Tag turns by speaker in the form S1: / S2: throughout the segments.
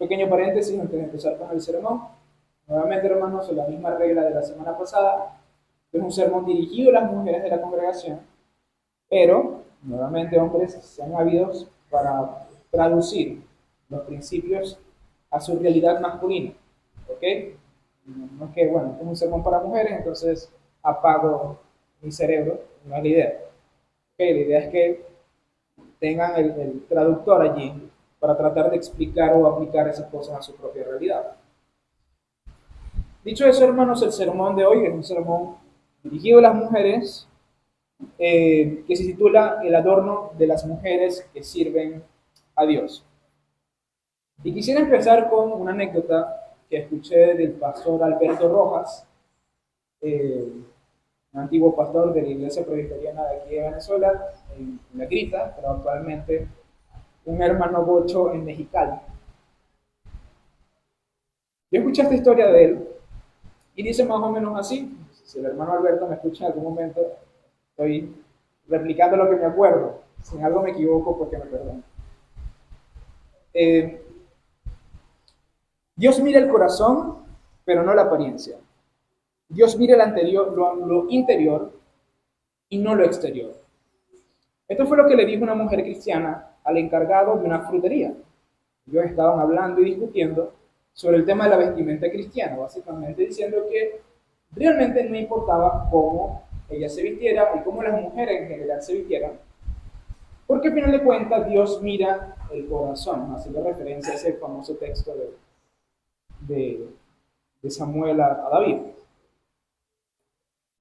S1: pequeño paréntesis antes de empezar con el sermón. Nuevamente, hermanos, la misma regla de la semana pasada. Es un sermón dirigido a las mujeres de la congregación, pero, nuevamente, hombres sean habidos para traducir los principios a su realidad masculina. ¿Ok? No es que, bueno, es un sermón para mujeres, entonces apago mi cerebro, no es la idea. ¿Ok? La idea es que tengan el traductor allí para tratar de explicar o aplicar esas cosas a su propia realidad. Dicho eso, hermanos, el sermón de hoy es un sermón dirigido a las mujeres que se titula El adorno de las mujeres que sirven a Dios. Y quisiera empezar con una anécdota que escuché del pastor Alberto Rojas, un antiguo pastor de la iglesia presbiteriana de aquí de Venezuela, en La Grita, pero actualmente un hermano gocho en Mexicali. Yo escuché esta historia de él y dice más o menos así. Si el hermano Alberto me escucha en algún momento, estoy replicando lo que me acuerdo. Si en algo me equivoco, pues que me perdonen. Eh, Dios mira el corazón, pero no la apariencia. Dios mira el anterior, lo interior y no lo exterior. Esto fue lo que le dijo una mujer cristiana al encargado de una frutería. Ellos estaban hablando y discutiendo sobre el tema de la vestimenta cristiana, básicamente diciendo que realmente no importaba cómo ella se vistiera y cómo las mujeres en general se vistieran, porque al final de cuentas Dios mira el corazón, haciendo referencia a ese famoso texto de, de Samuel a David.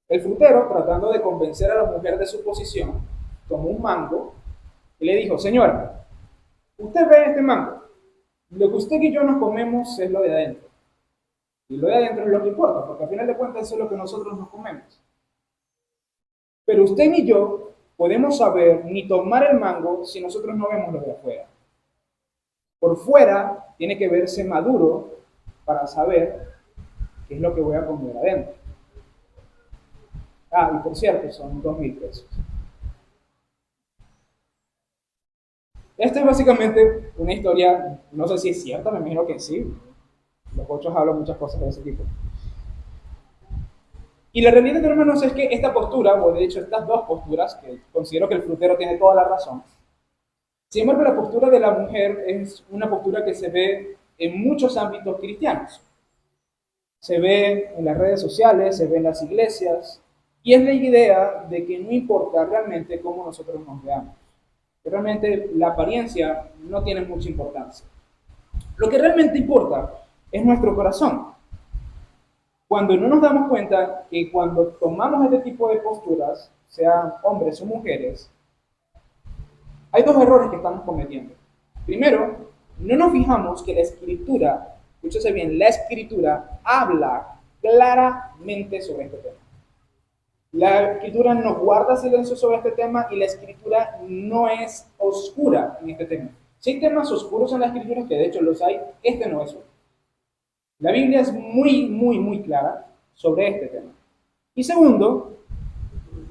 S1: El frutero, tratando de convencer a la mujer de su posición, tomó un mango y le dijo: señora, usted ve este mango, lo que usted y yo nos comemos es lo de adentro. Y lo de adentro es lo que importa, porque al final de cuentas eso es lo que nosotros nos comemos. Pero usted ni yo podemos saber ni tomar el mango si nosotros no vemos lo de afuera. Por fuera tiene que verse maduro para saber qué es lo que voy a comer adentro. Ah, y por cierto, son 2.000 pesos. Esta es básicamente una historia, no sé si es cierta, me imagino que sí. Los ocho hablan muchas cosas de ese tipo. Y la realidad, hermanos, es que esta postura, o de hecho estas dos posturas, que considero que el frutero tiene toda la razón, sin embargo, la postura de la mujer es una postura que se ve en muchos ámbitos cristianos. Se ve en las redes sociales, se ve en las iglesias, y es la idea de que no importa realmente cómo nosotros nos veamos. Que realmente la apariencia no tiene mucha importancia. Lo que realmente importa es nuestro corazón. Cuando no nos damos cuenta que cuando tomamos este tipo de posturas, sean hombres o mujeres, hay dos errores que estamos cometiendo. Primero, no nos fijamos que la escritura, escúchese bien, la escritura habla claramente sobre este tema. La escritura no guarda silencio sobre este tema y la escritura no es oscura en este tema. Si hay temas oscuros en la escritura, que de hecho los hay, este no es uno. La Biblia es muy clara sobre este tema. Y segundo,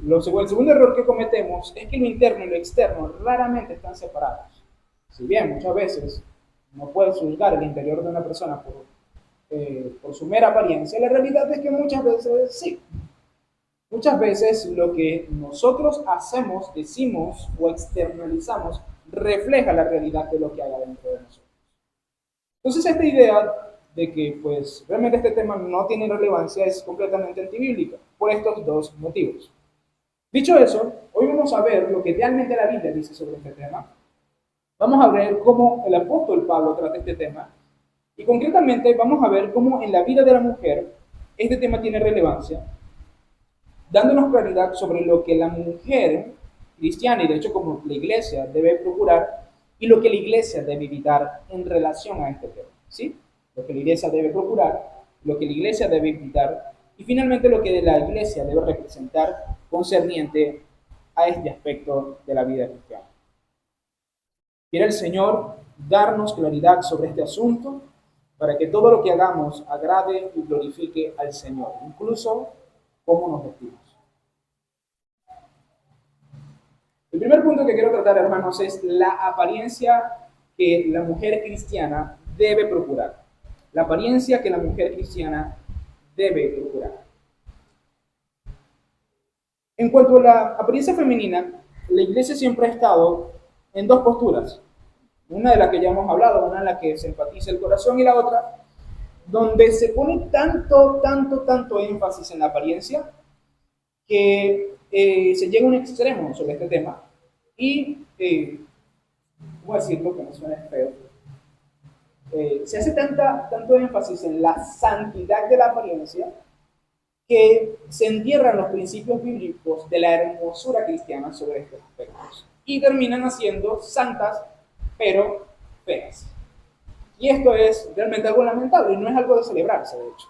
S1: el segundo error que cometemos es que lo interno y lo externo raramente están separados. Si bien muchas veces no puedes juzgar el interior de una persona por su mera apariencia, la realidad es que muchas veces sí. Muchas veces lo que nosotros hacemos, decimos o externalizamos refleja la realidad de lo que hay adentro de nosotros. Entonces esta idea de que pues realmente este tema no tiene relevancia es completamente antibíblica por estos dos motivos. Dicho eso, hoy vamos a ver lo que realmente la Biblia dice sobre este tema. Vamos a ver cómo el apóstol Pablo trata este tema y concretamente vamos a ver cómo en la vida de la mujer este tema tiene relevancia, dándonos claridad sobre lo que la mujer cristiana y de hecho como la iglesia debe procurar y lo que la iglesia debe evitar en relación a este tema. ¿Sí? Lo que la iglesia debe procurar, lo que la iglesia debe evitar y finalmente lo que la iglesia debe representar concerniente a este aspecto de la vida cristiana. Quiere el Señor darnos claridad sobre este asunto para que todo lo que hagamos agrade y glorifique al Señor, incluso cómo nos vestimos. El primer punto que quiero tratar, hermanos, es la apariencia que la mujer cristiana debe procurar. La apariencia que la mujer cristiana debe procurar. En cuanto a la apariencia femenina, la iglesia siempre ha estado en dos posturas. Una de la que ya hemos hablado, una en la que se enfatiza el corazón y la otra donde se pone tanto énfasis en la apariencia que se llega a un extremo sobre este tema y, ¿cómo decirlo? Que no suene feo. Se hace tanto énfasis en la santidad de la apariencia que se entierran los principios bíblicos de la hermosura cristiana sobre estos aspectos y terminan haciendo santas, pero feas. Y esto es realmente algo lamentable y no es algo de celebrarse, de hecho.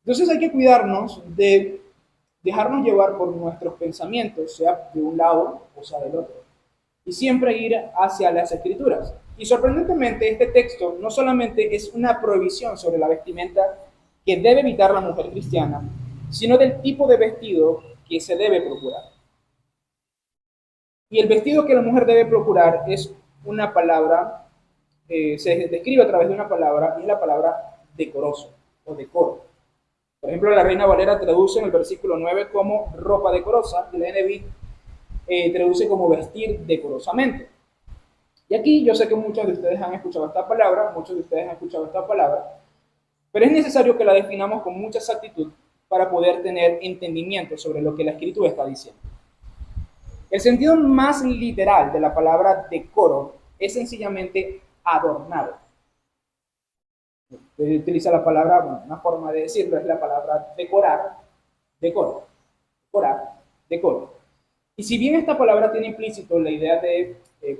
S1: Entonces hay que cuidarnos de dejarnos llevar por nuestros pensamientos, sea de un lado o sea del otro, y siempre ir hacia las escrituras. Y sorprendentemente este texto no solamente es una prohibición sobre la vestimenta que debe evitar la mujer cristiana, sino del tipo de vestido que se debe procurar. Y el vestido que la mujer debe procurar es una palabra, se describe a través de una palabra, y es la palabra decoroso o decoro. Por ejemplo, la Reina Valera traduce en el versículo 9 como ropa decorosa, y la NBI traduce como vestir decorosamente. Y aquí yo sé que muchos de ustedes han escuchado esta palabra, pero es necesario que la definamos con mucha exactitud para poder tener entendimiento sobre lo que la Escritura está diciendo. El sentido más literal de la palabra decoro es sencillamente adornado. Utiliza la palabra, bueno, una forma de decirlo es la palabra decorar, decoro, decorar, decoro. Y si bien esta palabra tiene implícito la idea de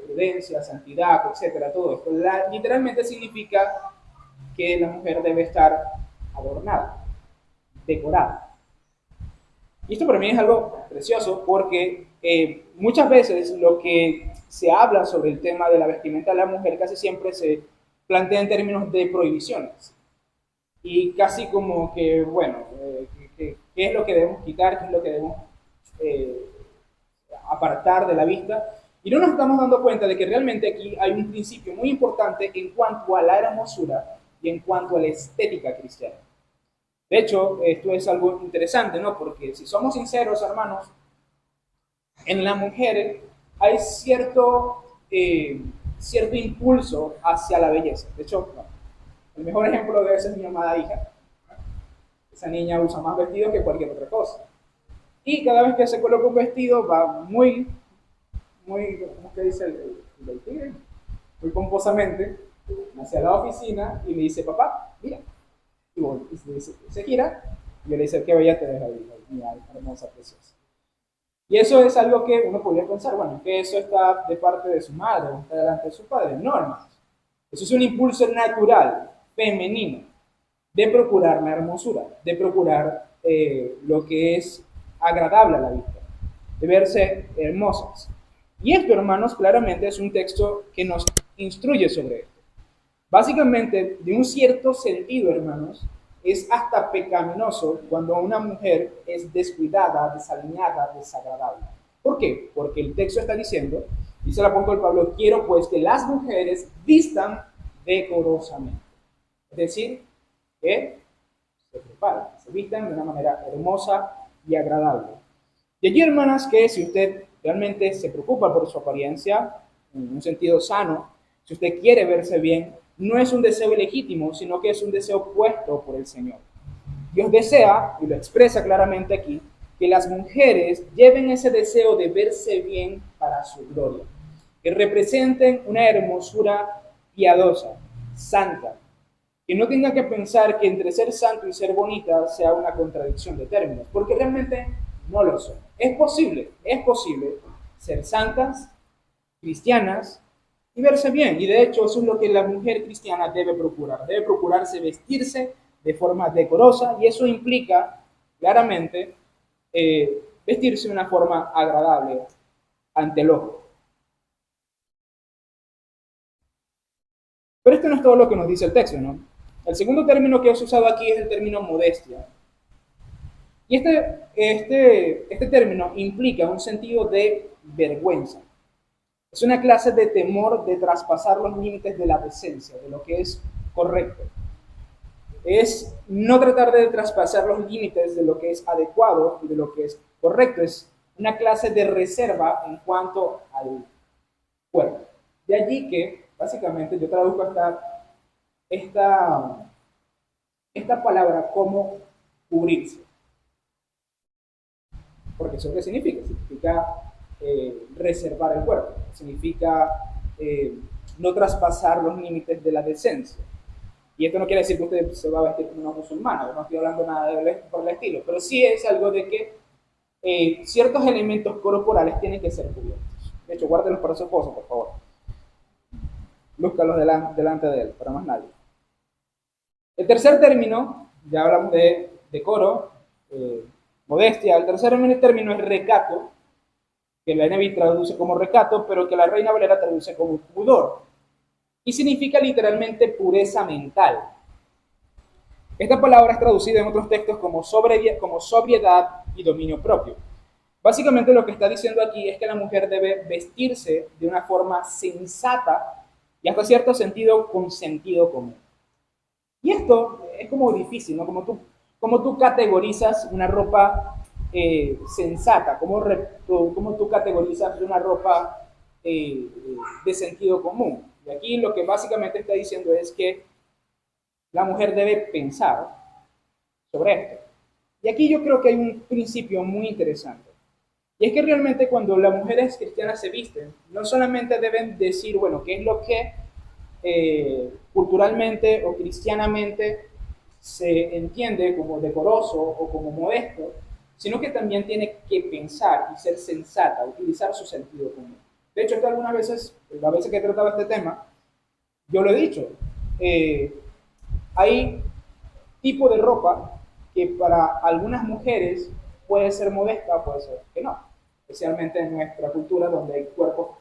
S1: prudencia, santidad, etcétera, todo esto, literalmente significa que la mujer debe estar adornada, decorada. Y esto para mí es algo precioso porque muchas veces lo que se habla sobre el tema de la vestimenta de la mujer casi siempre se plantea en términos de prohibiciones. Y casi como que, bueno, ¿qué es lo que debemos quitar? ¿Qué es lo que debemos apartar de la vista? Y no nos estamos dando cuenta de que realmente aquí hay un principio muy importante en cuanto a la hermosura y en cuanto a la estética cristiana. De hecho, esto es algo interesante, ¿no? Porque si somos sinceros, hermanos, en la mujer hay cierto impulso hacia la belleza. De hecho, no, el mejor ejemplo de eso es mi amada hija. Esa niña usa más vestidos que cualquier otra cosa. Y cada vez que se coloca un vestido va muy, ¿cómo que dice el tigre? Muy pomposamente hacia la oficina y me dice, papá, mira. Y se gira, y yo le dice, qué bella te ves ahí, mi hermosa, preciosa. Y eso es algo que uno podría pensar, bueno, que eso está de parte de su madre o está delante de su padre. No, hermanos. Eso es un impulso natural, femenino, de procurar la hermosura, de procurar lo que es agradable a la vista, de verse hermosas. Y esto, hermanos, claramente es un texto que nos instruye sobre esto. Básicamente, de un cierto sentido, hermanos, es hasta pecaminoso cuando una mujer es descuidada, desaliñada, desagradable. ¿Por qué? Porque el texto está diciendo, dice el apóstol Pablo, quiero pues que las mujeres vistan decorosamente. Es decir, que se preparan, se vistan de una manera hermosa y agradable. Y allí, hermanas, que si usted realmente se preocupa por su apariencia, en un sentido sano, si usted quiere verse bien, no es un deseo ilegítimo, sino que es un deseo puesto por el Señor. Dios desea, y lo expresa claramente aquí, que las mujeres lleven ese deseo de verse bien para su gloria, que representen una hermosura piadosa, santa, que no tenga que pensar que entre ser santo y ser bonita sea una contradicción de términos, porque realmente no lo son. Es posible ser santas, cristianas, y verse bien. Y de hecho eso es lo que la mujer cristiana debe procurar. Debe procurarse vestirse de forma decorosa y eso implica claramente vestirse de una forma agradable ante el ojo. Pero esto no es todo lo que nos dice el texto, ¿no? El segundo término que es usado aquí es el término modestia. Y este término implica un sentido de vergüenza. Es una clase de temor de traspasar los límites de la decencia, de lo que es correcto. Es no tratar de traspasar los límites de lo que es adecuado y de lo que es correcto. Es una clase de reserva en cuanto al cuerpo. De allí que, básicamente, yo traduzco esta, esta palabra como cubrirse. Porque eso es lo que significa. Significa reservar el cuerpo. Significa no traspasar los límites de la decencia. Y esto no quiere decir que usted se va a vestir como una musulmana, no estoy hablando nada por el estilo, pero sí es algo de que ciertos elementos corporales tienen que ser cubiertos. De hecho, guárdelos para su esposo, por favor. Lúzcalos delante de él, para más nadie. El tercer término, ya hablamos de decoro, modestia. El tercer término es recato, que la NBI traduce como recato, pero que la Reina Valera traduce como pudor. Y significa literalmente pureza mental. Esta palabra es traducida en otros textos como sobriedad y dominio propio. Básicamente lo que está diciendo aquí es que la mujer debe vestirse de una forma sensata y hasta cierto sentido con sentido común. Y esto es como difícil, ¿no? Como tú categorizas una ropa sensata, como tú categorizas una ropa de sentido común. Y aquí lo que básicamente está diciendo es que la mujer debe pensar sobre esto. Y aquí yo creo que hay un principio muy interesante. Y es que realmente cuando las mujeres cristianas se visten, no solamente deben decir, bueno, qué es lo que culturalmente o cristianamente se entiende como decoroso o como modesto, sino que también tiene que pensar y ser sensata, utilizar su sentido común. De hecho, esto algunas veces, las veces que he tratado este tema, yo lo he dicho, hay tipo de ropa que para algunas mujeres puede ser modesta, puede ser que no, especialmente en nuestra cultura donde hay cuerpos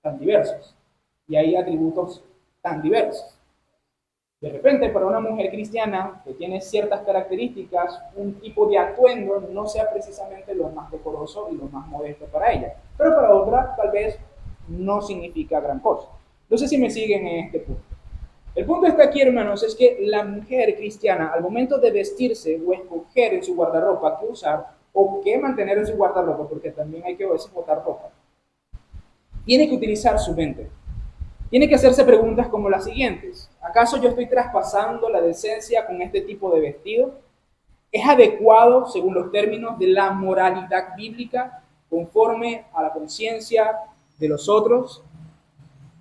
S1: tan diversos y hay atributos tan diversos. De repente, para una mujer cristiana que tiene ciertas características, un tipo de atuendo no sea precisamente lo más decoroso y lo más modesto para ella, pero para otra tal vez no significa gran cosa. No sé si me siguen en este punto. El punto está aquí, hermanos, es que la mujer cristiana, al momento de vestirse o escoger en su guardarropa qué usar o qué mantener en su guardarropa, porque también hay que a veces botar ropa, tiene que utilizar su mente. Tiene que hacerse preguntas como las siguientes. ¿Acaso yo estoy traspasando la decencia con este tipo de vestido? ¿Es adecuado según los términos de la moralidad bíblica, conforme a la conciencia de los otros?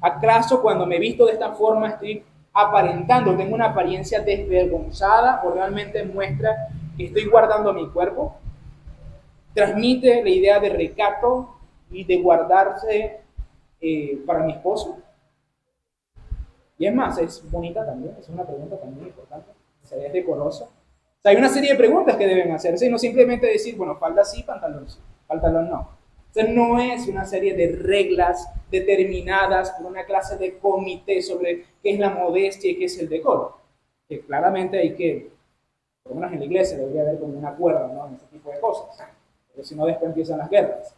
S1: ¿Acaso cuando me visto de esta forma estoy aparentando, tengo una apariencia desvergonzada o realmente muestra que estoy guardando mi cuerpo? ¿Transmite la idea de recato y de guardarse para mi esposo? Y es más, es bonita también, es una pregunta también importante, ¿sería decorosa? O sea, hay una serie de preguntas que deben hacerse y no simplemente decir, bueno, falda sí, pantalón no. O sea, no es una serie de reglas determinadas por una clase de comité sobre qué es la modestia y qué es el decoro. Que claramente hay que, por lo menos en la iglesia, debería haber como un acuerdo, ¿no? En ese tipo de cosas. Porque si no, después empiezan las guerras.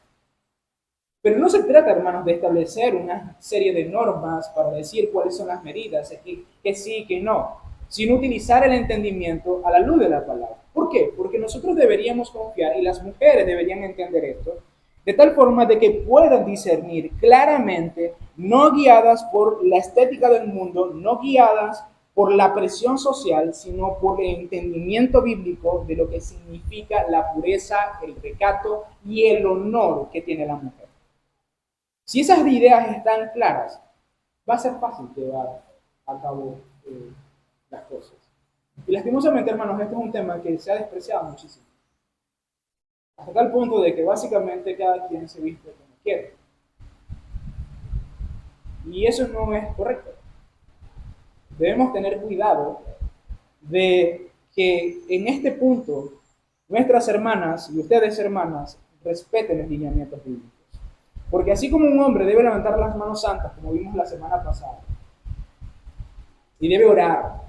S1: Pero no se trata, hermanos, de establecer una serie de normas para decir cuáles son las medidas, que sí, que no, sino utilizar el entendimiento a la luz de la palabra. ¿Por qué? Porque nosotros deberíamos confiar, y las mujeres deberían entender esto, de tal forma de que puedan discernir claramente, no guiadas por la estética del mundo, no guiadas por la presión social, sino por el entendimiento bíblico de lo que significa la pureza, el recato y el honor que tiene la mujer. Si esas ideas están claras, va a ser fácil llevar a cabo las cosas. Y lastimosamente, hermanos, este es un tema que se ha despreciado muchísimo. Hasta tal punto de que básicamente cada quien se viste como quiere. Y eso no es correcto. Debemos tener cuidado de que en este punto nuestras hermanas y ustedes hermanas respeten los lineamientos bíblicos. Porque así como un hombre debe levantar las manos santas, como vimos la semana pasada, y debe orar,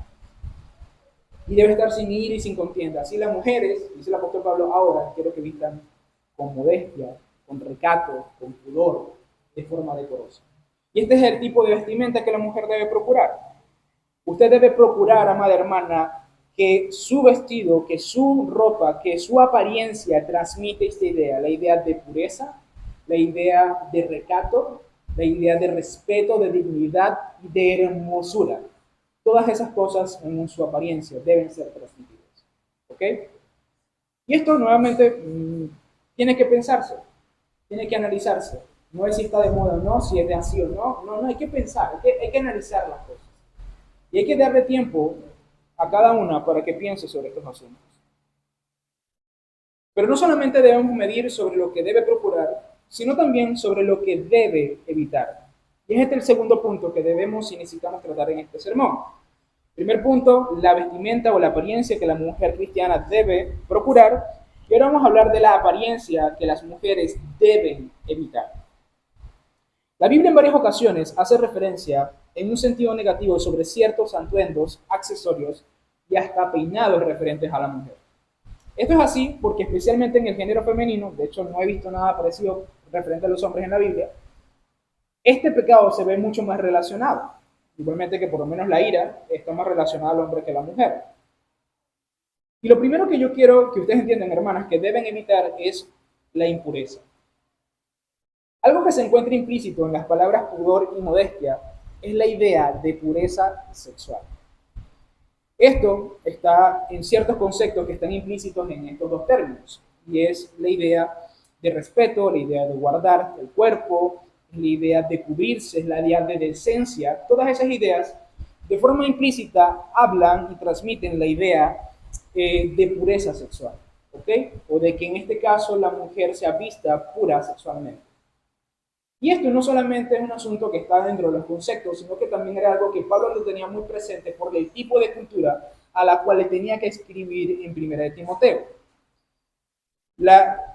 S1: y debe estar sin ira y sin contienda, así las mujeres, dice el apóstol Pablo, ahora quiero que vistan con modestia, con recato, con pudor, de forma decorosa. Y este es el tipo de vestimenta que la mujer debe procurar. Usted debe procurar, amada hermana, que su vestido, que su ropa, que su apariencia transmite esta idea, la idea de pureza, la idea de recato, la idea de respeto, de dignidad y de hermosura. Todas esas cosas en su apariencia deben ser transmitidas. ¿Ok? Y esto nuevamente tiene que pensarse, tiene que analizarse. No es si está de moda o no, si es de así o no. No, hay que pensar, hay que analizar las cosas. Y hay que darle tiempo a cada una para que piense sobre estos asuntos. Pero no solamente debemos medir sobre lo que debe procurar, sino también sobre lo que debe evitar. Y este es el segundo punto que debemos y necesitamos tratar en este sermón. Primer punto, la vestimenta o la apariencia que la mujer cristiana debe procurar. Y ahora vamos a hablar de la apariencia que las mujeres deben evitar. La Biblia en varias ocasiones hace referencia en un sentido negativo sobre ciertos atuendos, accesorios y hasta peinados referentes a la mujer. Esto es así porque especialmente en el género femenino, de hecho no he visto nada parecido referente a los hombres en la Biblia, este pecado se ve mucho más relacionado. Igualmente que por lo menos la ira está más relacionada al hombre que a la mujer. Y lo primero que yo quiero que ustedes entiendan, hermanas, que deben evitar es la impureza. Algo que se encuentra implícito en las palabras pudor y modestia es la idea de pureza sexual. Esto está en ciertos conceptos que están implícitos en estos dos términos, y es la idea de respeto, la idea de guardar el cuerpo, la idea de cubrirse, la idea de decencia. Todas esas ideas de forma implícita hablan y transmiten la idea de pureza sexual, ¿ok? O de que en este caso la mujer sea vista pura sexualmente. Y esto no solamente es un asunto que está dentro de los conceptos, sino que también era algo que Pablo lo tenía muy presente por el tipo de cultura a la cual le tenía que escribir en 1 de Timoteo. La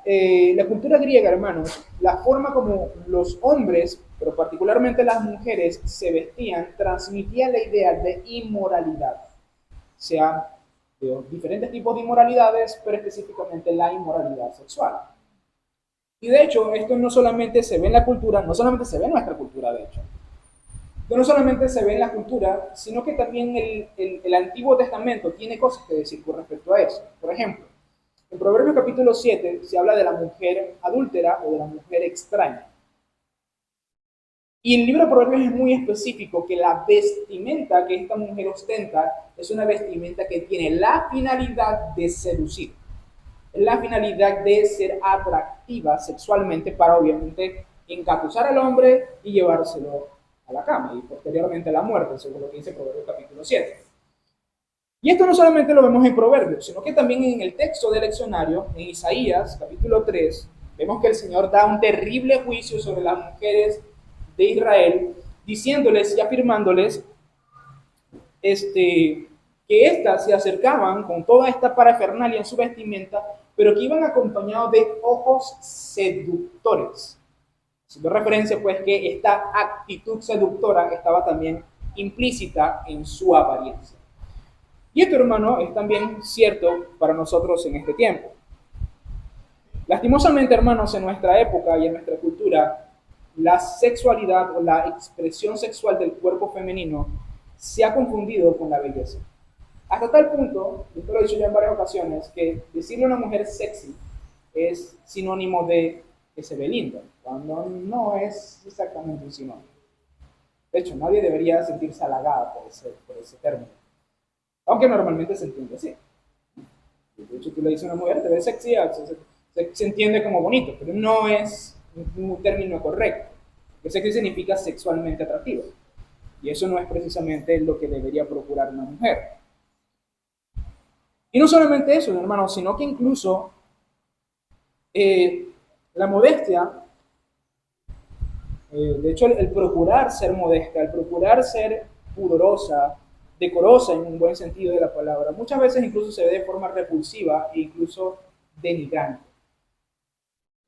S1: cultura griega, hermanos, la forma como los hombres, pero particularmente las mujeres, se vestían, transmitía la idea de inmoralidad. O sea, de diferentes tipos de inmoralidades, pero específicamente la inmoralidad sexual. Y de hecho, esto no solamente se ve en la cultura, no solamente se ve en nuestra cultura, de hecho. No solamente se ve en la cultura, sino que también el Antiguo Testamento tiene cosas que decir con respecto a eso. Por ejemplo, en Proverbios capítulo 7 se habla de la mujer adúltera o de la mujer extraña. Y el libro de Proverbios es muy específico que la vestimenta que esta mujer ostenta es una vestimenta que tiene la finalidad de seducir. La finalidad de ser atractiva sexualmente para obviamente encapuchar al hombre y llevárselo a la cama y posteriormente a la muerte, según lo que dice Proverbios capítulo 7. Y esto no solamente lo vemos en Proverbios, sino que también en el texto del leccionario, en Isaías capítulo 3, vemos que el Señor da un terrible juicio sobre las mujeres de Israel, diciéndoles y afirmándoles que éstas se acercaban con toda esta parafernalia en su vestimenta, pero que iban acompañados de ojos seductores. Haciendo referencia, pues, que esta actitud seductora estaba también implícita en su apariencia. Y esto, hermano, es también cierto para nosotros en este tiempo. Lastimosamente, hermanos, en nuestra época y en nuestra cultura, la sexualidad o la expresión sexual del cuerpo femenino se ha confundido con la belleza. Hasta tal punto, esto lo he dicho ya en varias ocasiones, que decirle a una mujer sexy es sinónimo de que se ve linda, cuando no es exactamente un sinónimo. De hecho, nadie debería sentirse halagada por ese término, aunque normalmente se entiende así. De hecho, tú le dices a una mujer, te ves sexy, se entiende como bonito, pero no es un término correcto. Que sexy significa sexualmente atractivo, y eso no es precisamente lo que debería procurar una mujer. Y no solamente eso, hermanos, sino que incluso la modestia, de hecho el procurar ser modesta, el procurar ser pudorosa, decorosa en un buen sentido de la palabra, muchas veces incluso se ve de forma repulsiva e incluso denigrante.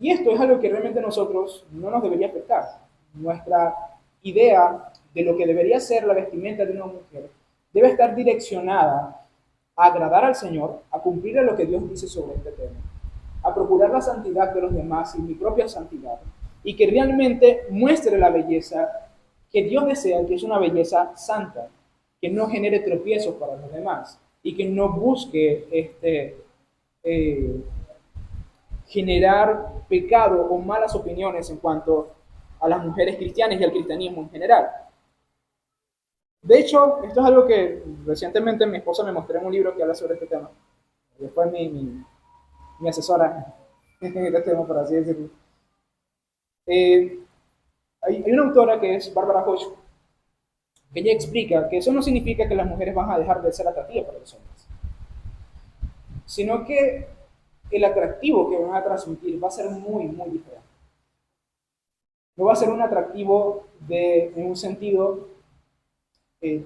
S1: Y esto es algo que realmente a nosotros no nos debería afectar. Nuestra idea de lo que debería ser la vestimenta de una mujer debe estar direccionada a agradar al Señor, a cumplir lo que Dios dice sobre este tema, a procurar la santidad de los demás y mi propia santidad, y que realmente muestre la belleza que Dios desea, que es una belleza santa, que no genere tropiezos para los demás y que no busque eh, generar pecado o malas opiniones en cuanto a las mujeres cristianas y al cristianismo en general. De hecho, esto es algo que recientemente mi esposa me mostró en un libro que habla sobre este tema. Después mi asesora en este tema, por así decirlo. Eh, hay una autora que es Barbara Hodge, que ella explica que eso no significa que las mujeres van a dejar de ser atractivas para los hombres, sino que el atractivo que van a transmitir va a ser muy, muy diferente. No va a ser un atractivo en un sentido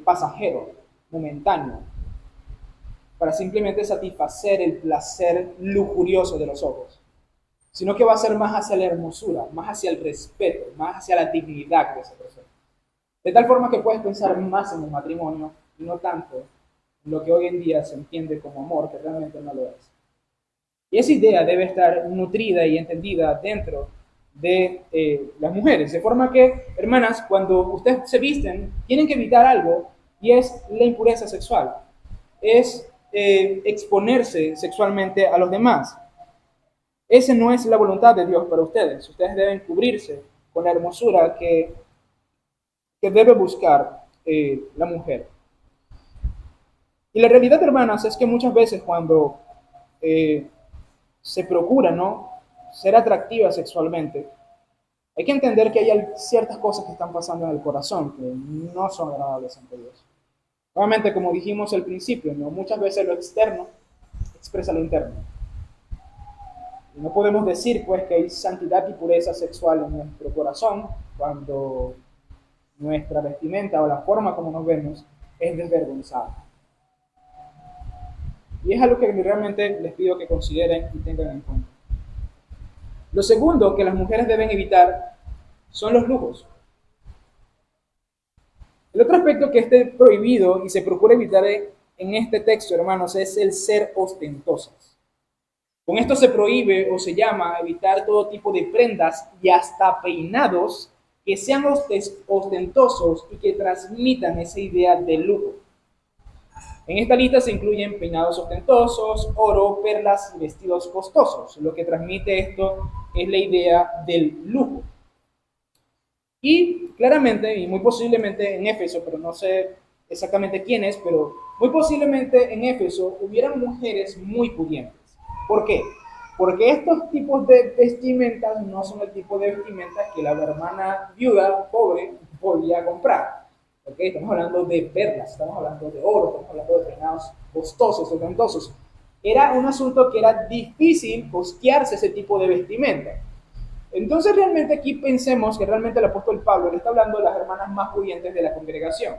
S1: pasajero, momentáneo, para simplemente satisfacer el placer lujurioso de los ojos, sino que va a ser más hacia la hermosura, más hacia el respeto, más hacia la dignidad de esa persona. De tal forma que puedes pensar más en el matrimonio y no tanto en lo que hoy en día se entiende como amor, que realmente no lo es. Y esa idea debe estar nutrida y entendida dentro de las mujeres. De forma que, hermanas, cuando ustedes se visten, tienen que evitar algo y es la impureza sexual. Es exponerse sexualmente a los demás. Esa no es la voluntad de Dios para ustedes. Ustedes deben cubrirse con la hermosura que debe buscar la mujer. Y la realidad, hermanas, es que muchas veces cuando se procura, ¿no?, ser atractiva sexualmente, hay que entender que hay ciertas cosas que están pasando en el corazón que no son agradables ante Dios. Nuevamente, como dijimos al principio, ¿no?, muchas veces lo externo expresa lo interno. Y no podemos decir, pues, que hay santidad y pureza sexual en nuestro corazón cuando nuestra vestimenta o la forma como nos vemos es desvergonzada. Y es algo que realmente les pido que consideren y tengan en cuenta. Lo segundo que las mujeres deben evitar son los lujos. El otro aspecto que esté prohibido y se procura evitar en este texto, hermanos, es el ser ostentosas. Con esto se prohíbe o se llama evitar todo tipo de prendas y hasta peinados que sean ostentosos y que transmitan esa idea de lujo. En esta lista se incluyen peinados ostentosos, oro, perlas y vestidos costosos. Lo que transmite esto es la idea del lujo. Y claramente, y muy posiblemente en Éfeso, pero no sé exactamente quién es, pero muy posiblemente en Éfeso hubieran mujeres muy pudientes. ¿Por qué? Porque estos tipos de vestimentas no son el tipo de vestimentas que la hermana viuda, pobre, podía comprar. ¿Okay? Estamos hablando de perlas, estamos hablando de oro, estamos hablando de peinados costosos, ostentosos. Era un asunto que era difícil costearse ese tipo de vestimenta. Entonces realmente aquí pensemos que realmente el apóstol Pablo le está hablando a las hermanas más pudientes de la congregación.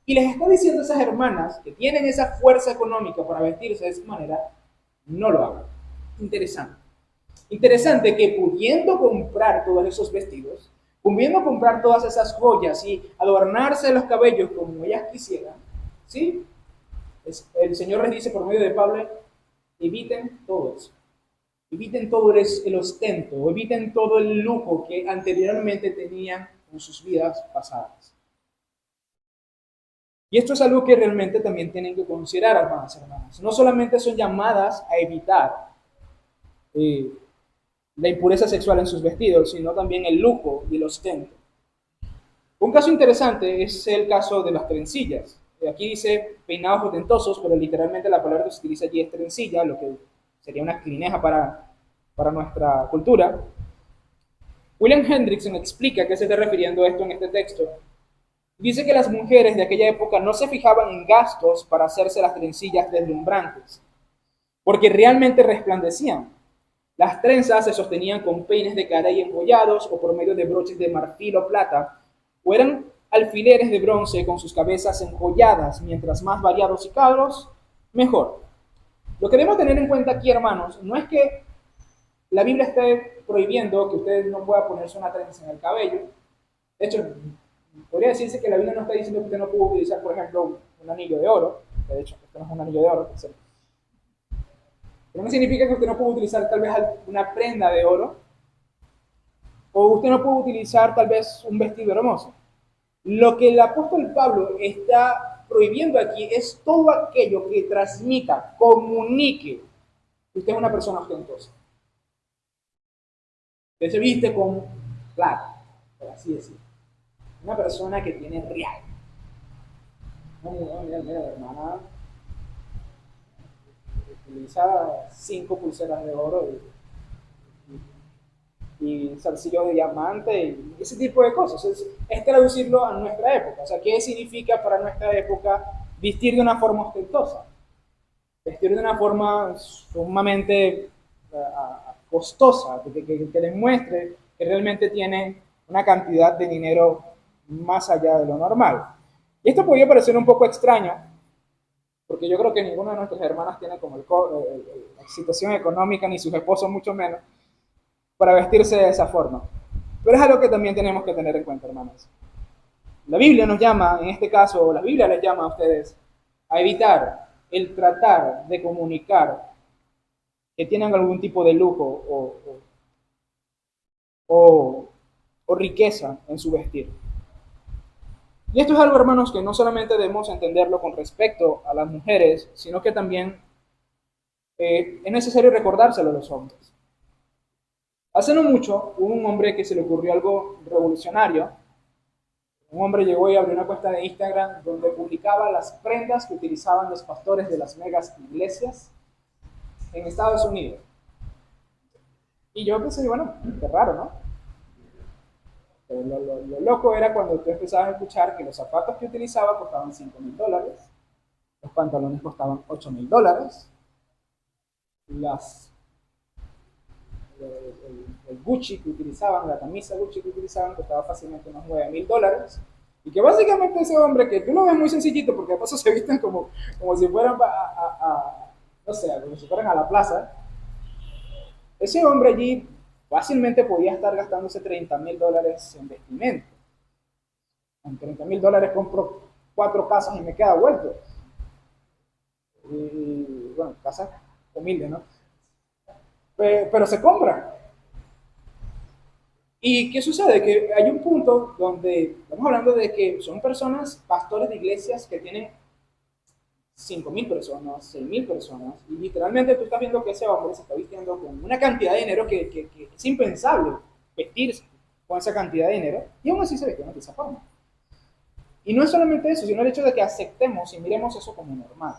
S1: Y les está diciendo a esas hermanas que tienen esa fuerza económica para vestirse de esa manera, no lo hagan. Interesante. Interesante que pudiendo comprar todos esos vestidos, pudiendo comprar todas esas joyas y adornarse los cabellos como ellas quisieran, ¿sí? El Señor les dice por medio de Pablo, eviten todo eso. Eviten todo el ostento, eviten todo el lujo que anteriormente tenían en sus vidas pasadas. Y esto es algo que realmente también tienen que considerar, hermanas y hermanas. No solamente son llamadas a evitar la impureza sexual en sus vestidos, sino también el lujo y el ostento. Un caso interesante es el caso de las trencillas. Aquí dice peinados ostentosos, pero literalmente la palabra que se utiliza allí es trencilla, lo que sería una clineja para nuestra cultura. William Hendrickson explica a qué se está refiriendo esto en este texto. Dice que las mujeres de aquella época no se fijaban en gastos para hacerse las trencillas deslumbrantes, porque realmente resplandecían. Las trenzas se sostenían con peines de carey enjollados o por medio de broches de marfil o plata, o eran alfileres de bronce con sus cabezas enjolladas. Mientras más variados y caros, mejor. Lo que debemos tener en cuenta aquí, hermanos, no es que la Biblia esté prohibiendo que ustedes no puedan ponerse una trenza en el cabello. De hecho, podría decirse que la Biblia no está diciendo que usted no puede utilizar, por ejemplo, un anillo de oro. De hecho, esto no es un anillo de oro. Pero no significa que usted no pueda utilizar tal vez una prenda de oro. O usted no puede utilizar tal vez un vestido hermoso. Lo que el apóstol Pablo está prohibiendo aquí es todo aquello que transmita, comunique que usted es una persona ostentosa. Usted se viste con plata, por así decirlo. Una persona que tiene real. No, mira, mira, hermana, utiliza 5 pulseras de oro y zarcillo de diamante y ese tipo de cosas. Es traducirlo a nuestra época. O sea, ¿qué significa para nuestra época vestir de una forma ostentosa? Vestir de una forma sumamente costosa, que demuestre que realmente tiene una cantidad de dinero más allá de lo normal. Y esto podría parecer un poco extraño, porque yo creo que ninguna de nuestras hermanas tiene como la situación económica, ni sus esposos mucho menos, para vestirse de esa forma. Pero es algo que también tenemos que tener en cuenta, hermanos. La Biblia nos llama, en este caso, la Biblia les llama a ustedes a evitar el tratar de comunicar que tienen algún tipo de lujo o riqueza en su vestir. Y esto es algo, hermanos, que no solamente debemos entenderlo con respecto a las mujeres, sino que también es necesario recordárselo a los hombres. Hace no mucho hubo un hombre que se le ocurrió algo revolucionario. Un hombre llegó y abrió una cuenta de Instagram donde publicaba las prendas que utilizaban los pastores de las megas iglesias en Estados Unidos. Y yo pensé, bueno, qué raro, ¿no? Pero lo loco era cuando tú empezabas a escuchar que los zapatos que utilizaba costaban $5,000, los pantalones costaban $8,000, el Gucci que utilizaban, la camisa Gucci que utilizaban costaba fácilmente unos $9,000. Y que básicamente ese hombre, que tú lo ves muy sencillito, porque de paso se visten como si fueran no sé, como si fueran a la plaza, ese hombre allí fácilmente podía estar gastándose $30,000 en vestimenta. Con $30,000 compro 4 casas y me queda vuelto. Y bueno, casas humildes, ¿no? Pero se compra. ¿Y qué sucede? Que hay un punto donde estamos hablando de que son personas, pastores de iglesias que tienen 5,000 personas, 6,000 personas, y literalmente tú estás viendo que ese hombre se está vistiendo con una cantidad de dinero que es impensable vestirse con esa cantidad de dinero, y aún así se vestían de esa forma. Y no es solamente eso, sino el hecho de que aceptemos y miremos eso como normal.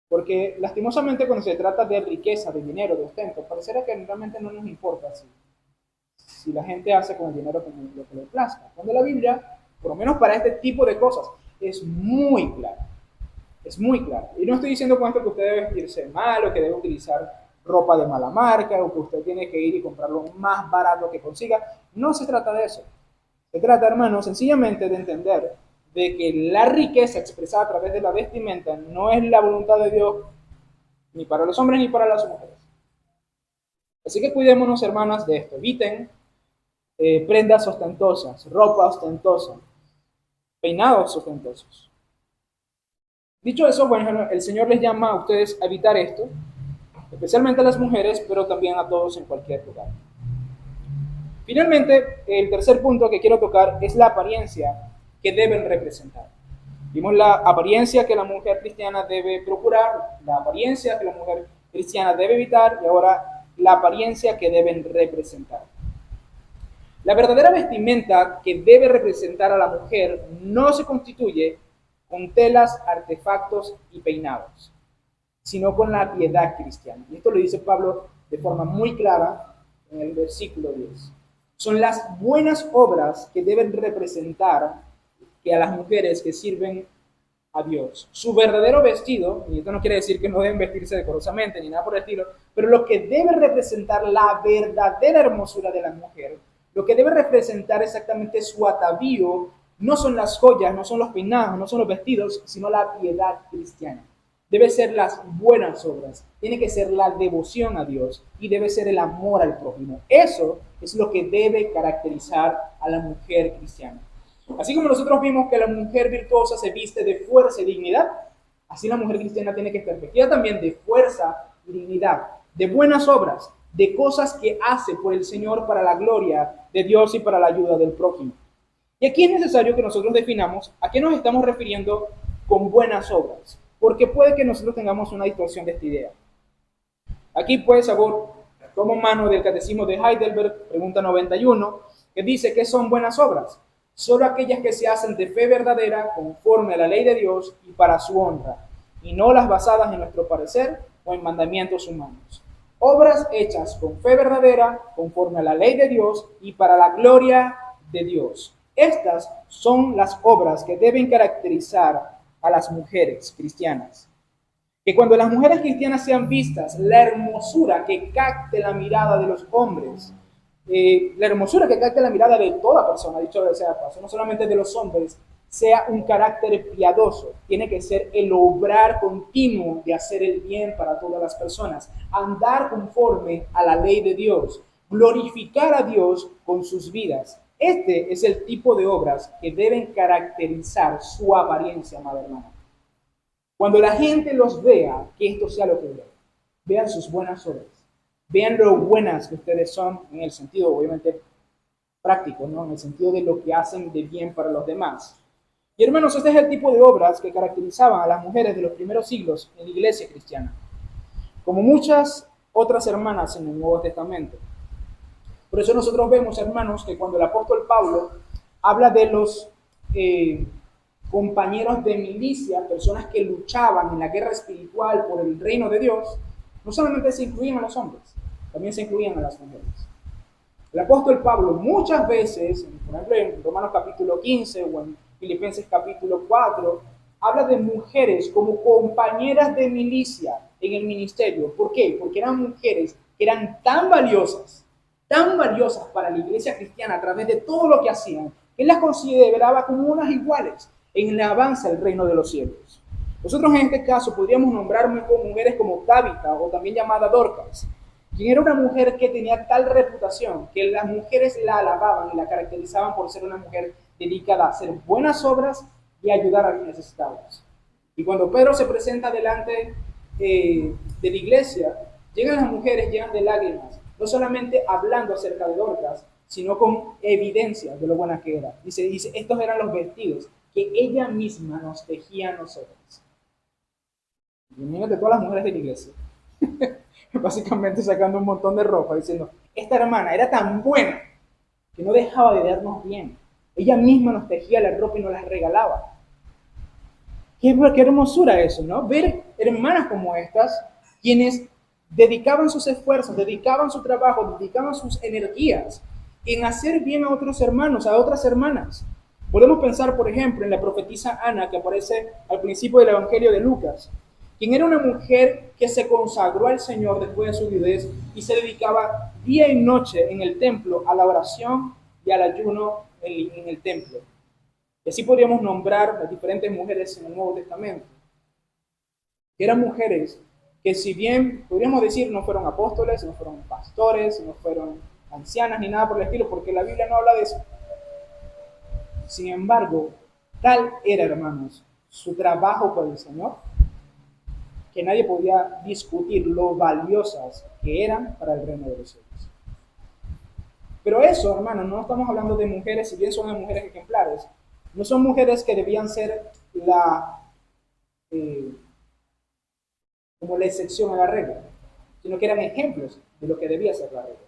S1: Porque lastimosamente cuando se trata de riqueza, de dinero, de ostento, pareciera que realmente no nos importa si la gente hace con el dinero como lo que le plazca. Cuando la Biblia, por lo menos para este tipo de cosas, es muy clara. Es muy clara. Y no estoy diciendo con esto que usted debe vestirse mal o que debe utilizar ropa de mala marca o que usted tiene que ir y comprar lo más barato que consiga. No se trata de eso. Se trata, hermanos, sencillamente de entender de que la riqueza expresada a través de la vestimenta no es la voluntad de Dios ni para los hombres ni para las mujeres. Así que cuidémonos, hermanas, de esto. Eviten prendas ostentosas, ropa ostentosa, peinados ostentosos. Dicho eso, bueno, el Señor les llama a ustedes a evitar esto, especialmente a las mujeres, pero también a todos en cualquier lugar. Finalmente, el tercer punto que quiero tocar es la apariencia que deben representar. Vimos la apariencia que la mujer cristiana debe procurar, la apariencia que la mujer cristiana debe evitar y ahora la apariencia que deben representar. La verdadera vestimenta que debe representar a la mujer no se constituye con telas, artefactos y peinados, sino con la piedad cristiana. Y esto lo dice Pablo de forma muy clara en el versículo 10. Son las buenas obras que deben representar que a las mujeres que sirven a Dios. Su verdadero vestido, y esto no quiere decir que no deben vestirse decorosamente ni nada por el estilo, pero lo que debe representar la verdadera hermosura de la mujer, lo que debe representar exactamente su atavío, no son las joyas, no son los peinados, no son los vestidos, sino la piedad cristiana. Debe ser las buenas obras, tiene que ser la devoción a Dios y debe ser el amor al prójimo. Eso es lo que debe caracterizar a la mujer cristiana. Así como nosotros vimos que la mujer virtuosa se viste de fuerza y dignidad, así la mujer cristiana tiene que estar vestida también de fuerza y dignidad, de buenas obras, de cosas que hace por el Señor para la gloria de Dios y para la ayuda del prójimo. Y aquí es necesario que nosotros definamos a qué nos estamos refiriendo con buenas obras, porque puede que nosotros tengamos una distorsión de esta idea. Aquí pues hago, tomo mano del Catecismo de Heidelberg, pregunta 91, que dice que son buenas obras, solo aquellas que se hacen de fe verdadera, conforme a la ley de Dios y para su honra, y no las basadas en nuestro parecer o en mandamientos humanos. Obras hechas con fe verdadera, conforme a la ley de Dios y para la gloria de Dios. Estas son las obras que deben caracterizar a las mujeres cristianas. Que cuando las mujeres cristianas sean vistas, la hermosura que capte la mirada de los hombres, la hermosura que capte la mirada de toda persona, dicho sea de paso, no solamente de los hombres, sea un carácter piadoso. Tiene que ser el obrar continuo de hacer el bien para todas las personas, andar conforme a la ley de Dios, glorificar a Dios con sus vidas. Este es el tipo de obras que deben caracterizar su apariencia, amada hermana. Cuando la gente los vea, que esto sea lo que vean. Vean sus buenas obras. Vean lo buenas que ustedes son en el sentido, obviamente, práctico, ¿no? En el sentido de lo que hacen de bien para los demás. Y hermanos, este es el tipo de obras que caracterizaban a las mujeres de los primeros siglos en la iglesia cristiana. Como muchas otras hermanas en el Nuevo Testamento. Por eso nosotros vemos, hermanos, que cuando el apóstol Pablo habla de los compañeros de milicia, personas que luchaban en la guerra espiritual por el reino de Dios, no solamente se incluían a los hombres, también se incluían a las mujeres. El apóstol Pablo muchas veces, por ejemplo en Romanos capítulo 15 o en Filipenses capítulo 4, habla de mujeres como compañeras de milicia en el ministerio. ¿Por qué? Porque eran mujeres que eran tan valiosas para la iglesia cristiana a través de todo lo que hacían, que él las consideraba como unas iguales en el avance del reino de los cielos. Nosotros en este caso podríamos nombrar mujeres como Tabita, o también llamada Dorcas, quien era una mujer que tenía tal reputación que las mujeres la alababan y la caracterizaban por ser una mujer dedicada a hacer buenas obras y ayudar a los necesitados. Y cuando Pedro se presenta delante de la iglesia, llegan las mujeres llenas de lágrimas, no solamente hablando acerca de Dorcas, sino con evidencia de lo buena que era. Dice, estos eran los vestidos que ella misma nos tejía a nosotros. Imagínate todas las mujeres de la iglesia, básicamente sacando un montón de ropa, diciendo, esta hermana era tan buena que no dejaba de vernos bien. Ella misma nos tejía la ropa y nos la regalaba. Qué hermosura eso, ¿no? Ver hermanas como estas, quienes dedicaban sus esfuerzos, dedicaban su trabajo, dedicaban sus energías en hacer bien a otros hermanos, a otras hermanas. Podemos pensar, por ejemplo, en la profetisa Ana, que aparece al principio del Evangelio de Lucas, quien era una mujer que se consagró al Señor después de su viudez y se dedicaba día y noche en el templo a la oración y al ayuno en el templo. Y así podríamos nombrar las diferentes mujeres en el Nuevo Testamento, que eran mujeres que, si bien podríamos decir no fueron apóstoles, no fueron pastores, no fueron ancianas ni nada por el estilo, porque la Biblia no habla de eso. Sin embargo, tal era, hermanos, su trabajo por el Señor, que nadie podía discutir lo valiosas que eran para el reino de los cielos. Pero eso, hermanos, no estamos hablando de mujeres, si bien son mujeres ejemplares, no son mujeres que debían ser como la excepción a la regla, sino que eran ejemplos de lo que debía ser la regla.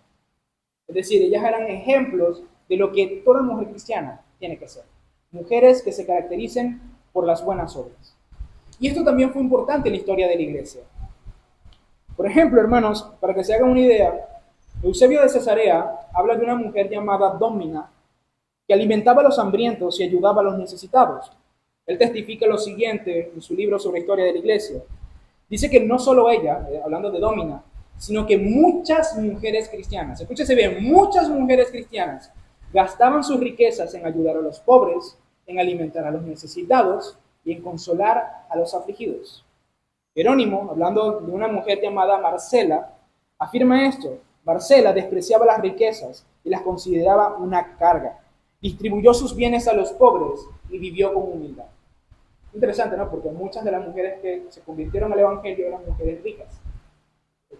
S1: Es decir, ellas eran ejemplos de lo que toda mujer cristiana tiene que ser. Mujeres que se caractericen por las buenas obras. Y esto también fue importante en la historia de la iglesia. Por ejemplo, hermanos, para que se hagan una idea, Eusebio de Cesarea habla de una mujer llamada Domina, que alimentaba a los hambrientos y ayudaba a los necesitados. Él testifica lo siguiente en su libro sobre la historia de la iglesia. Dice que no solo ella, hablando de Domina, sino que muchas mujeres cristianas, escúchese bien, muchas mujeres cristianas gastaban sus riquezas en ayudar a los pobres, en alimentar a los necesitados y en consolar a los afligidos. Jerónimo, hablando de una mujer llamada Marcela, afirma esto: Marcela despreciaba las riquezas y las consideraba una carga. Distribuyó sus bienes a los pobres y vivió con humildad. Interesante, ¿no? Porque muchas de las mujeres que se convirtieron al Evangelio eran mujeres ricas.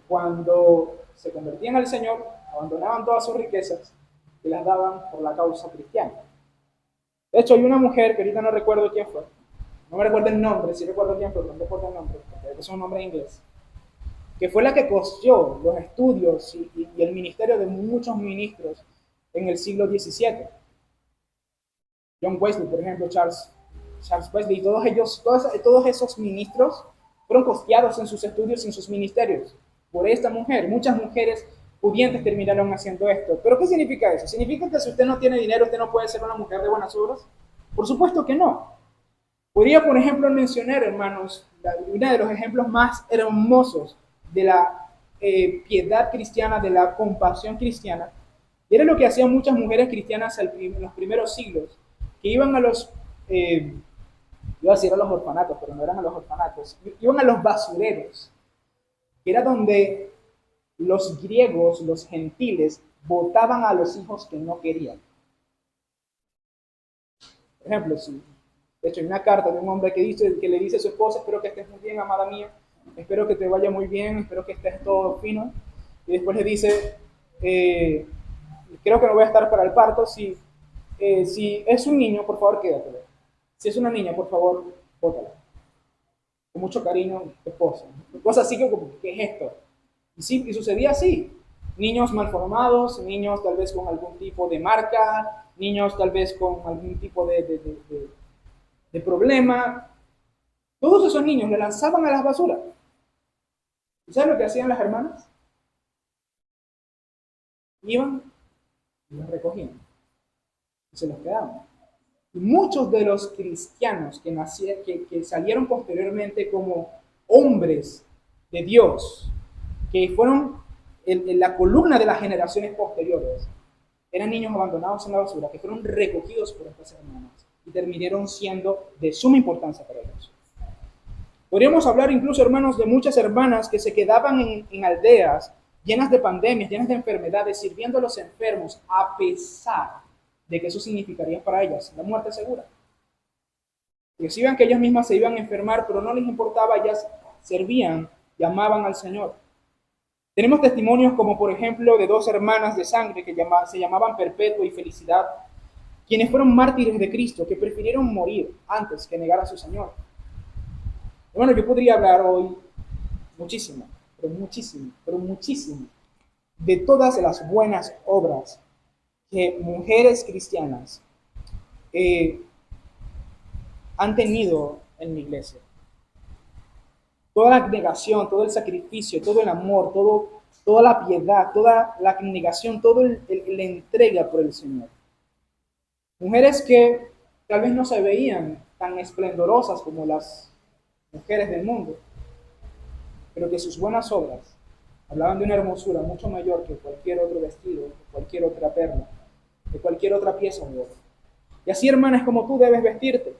S1: Cuando se convertían al Señor, abandonaban todas sus riquezas y las daban por la causa cristiana. De hecho, hay una mujer que ahorita no recuerdo quién fue, no me recuerdo el nombre, sí recuerdo quién fue, pero no recuerdo el nombre, porque es un nombre en inglés, que fue la que costeó los estudios y el ministerio de muchos ministros en el siglo XVII. John Wesley, por ejemplo, Charles Wesley, todos ellos, todos esos ministros fueron costeados en sus estudios y en sus ministerios por esta mujer. Muchas mujeres pudientes terminaron haciendo esto. ¿Pero qué significa eso? ¿Significa que si usted no tiene dinero, usted no puede ser una mujer de buenas obras? Por supuesto que no. Podría, por ejemplo, mencionar, hermanos, uno de los ejemplos más hermosos de la piedad cristiana, de la compasión cristiana, y era lo que hacían muchas mujeres cristianas en los primeros siglos, que iban a los, iba a decir a los orfanatos, pero no eran a los orfanatos, iban a los basureros, que era donde los griegos, los gentiles, botaban a los hijos que no querían. Por ejemplo, si de hecho, hay una carta de un hombre que le dice a su esposa: espero que estés muy bien, amada mía, espero que te vaya muy bien, espero que estés todo fino. Y después le dice, creo que no voy a estar para el parto, si es un niño, por favor, quédatelo. Si es una niña, por favor, bótala. Con mucho cariño, esposa. Cosas así como, ¿qué es esto? Y, sí, y sucedía así. Niños malformados, niños tal vez con algún tipo de marca, niños tal vez con algún tipo de problema. Todos esos niños le lanzaban a las basuras. ¿Y sabes lo que hacían las hermanas? Iban y los recogían y se los quedaban. Y muchos de los cristianos que salieron posteriormente como hombres de Dios, que fueron en la columna de las generaciones posteriores, eran niños abandonados en la basura, que fueron recogidos por estas hermanas y terminaron siendo de suma importancia para ellos. Podríamos hablar incluso, hermanos, de muchas hermanas que se quedaban en aldeas llenas de pandemias, llenas de enfermedades, sirviendo a los enfermos, a pesar de que eso significaría para ellas la muerte segura. Decían que ellas mismas se iban a enfermar, pero no les importaba, ellas servían y amaban al Señor. Tenemos testimonios como, por ejemplo, de dos hermanas de sangre que se llamaban Perpetua y Felicidad, quienes fueron mártires de Cristo, que prefirieron morir antes que negar a su Señor. Bueno, yo podría hablar hoy muchísimo, pero muchísimo, de todas las buenas obras que mujeres cristianas han tenido en la iglesia. Toda la abnegación, todo el sacrificio, todo el amor, toda la piedad, toda la abnegación, toda la entrega por el Señor. Mujeres que tal vez no se veían tan esplendorosas como las mujeres del mundo, pero que sus buenas obras hablaban de una hermosura mucho mayor que cualquier otro vestido, cualquier otra perla, de cualquier otra pieza de oro. Y así, hermanas, como tú debes vestirte.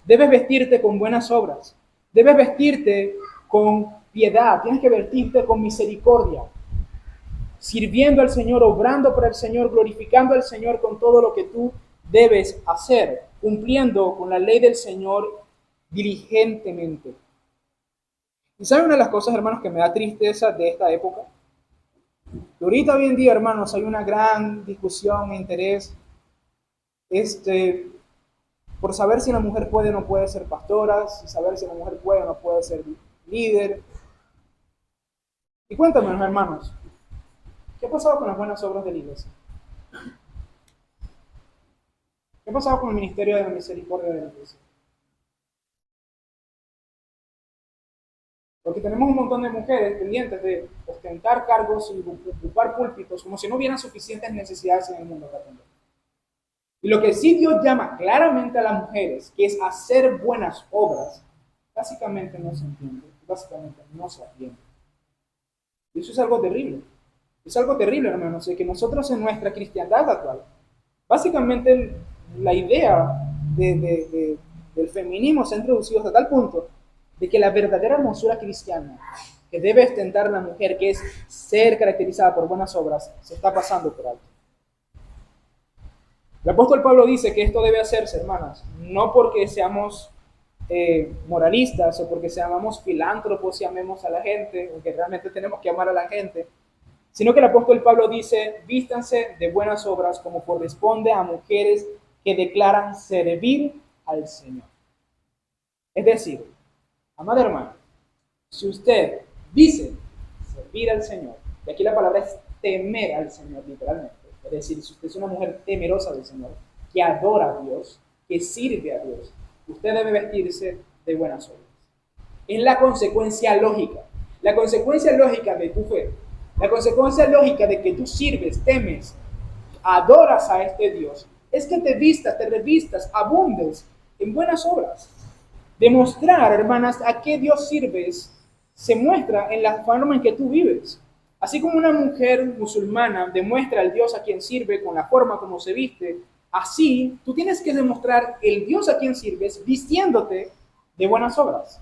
S1: Debes vestirte con buenas obras. Debes vestirte con piedad. Tienes que vestirte con misericordia. Sirviendo al Señor, obrando por el Señor, glorificando al Señor con todo lo que tú debes hacer, cumpliendo con la ley del Señor diligentemente. ¿Y saben una de las cosas, hermanos, que me da tristeza de esta época? Que ahorita, hoy en día, hermanos, hay una gran discusión e interés por saber si la mujer puede o no puede ser pastora, si saber si la mujer puede o no puede ser líder. Y cuéntame, hermanos, ¿qué ha pasado con las buenas obras de la iglesia? ¿Qué ha pasado con el ministerio de la misericordia de la iglesia? Porque tenemos un montón de mujeres pendientes de ostentar cargos y ocupar púlpitos como si no hubieran suficientes necesidades en el mundo para atender. Y lo que sí Dios llama claramente a las mujeres, que es hacer buenas obras, básicamente no se entiende, básicamente no se atiende. Y eso es algo terrible. Es algo terrible, hermanos, de que nosotros en nuestra cristiandad actual, básicamente la idea del feminismo se ha introducido hasta tal punto de que la verdadera hermosura cristiana que debe ostentar la mujer, que es ser caracterizada por buenas obras, se está pasando por alto. El apóstol Pablo dice que esto debe hacerse, hermanas, no porque seamos moralistas o porque seamos filántropos y amemos a la gente, o que realmente tenemos que amar a la gente, sino que el apóstol Pablo dice: vístanse de buenas obras como corresponde a mujeres que declaran servir al Señor. Es decir, amado hermano, si usted dice servir al Señor, y aquí la palabra es temer al Señor literalmente, es decir, si usted es una mujer temerosa del Señor, que adora a Dios, que sirve a Dios, usted debe vestirse de buenas obras. Es la consecuencia lógica. La consecuencia lógica de tu fe. La consecuencia lógica de que tú sirves, temes, adoras a este Dios, es que te vistas, te revistas, abundes en buenas obras. Demostrar, hermanas, a qué Dios sirves se muestra en la forma en que tú vives. Así como una mujer musulmana demuestra al Dios a quien sirve con la forma como se viste, así tú tienes que demostrar el Dios a quien sirves vistiéndote de buenas obras.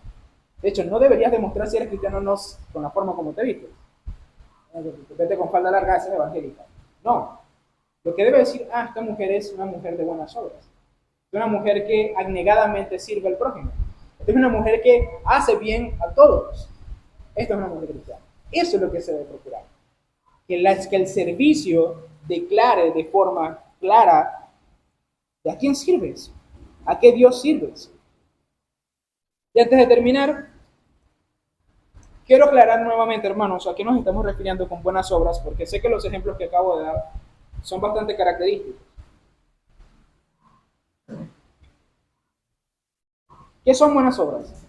S1: De hecho, no deberías demostrar si eres cristiano o no con la forma como te vistes. Vete con falda larga, esa es evangélica. No. Lo que debe decir, esta mujer es una mujer de buenas obras. Es una mujer que abnegadamente sirve al prójimo. Es una mujer que hace bien a todos. Esta es una mujer cristiana. Eso es lo que se debe procurar. Que el servicio declare de forma clara de a quién sirves, a qué Dios sirves. Y antes de terminar, quiero aclarar nuevamente, hermanos, a qué nos estamos refiriendo con buenas obras, porque sé que los ejemplos que acabo de dar son bastante característicos. ¿Qué son buenas obras?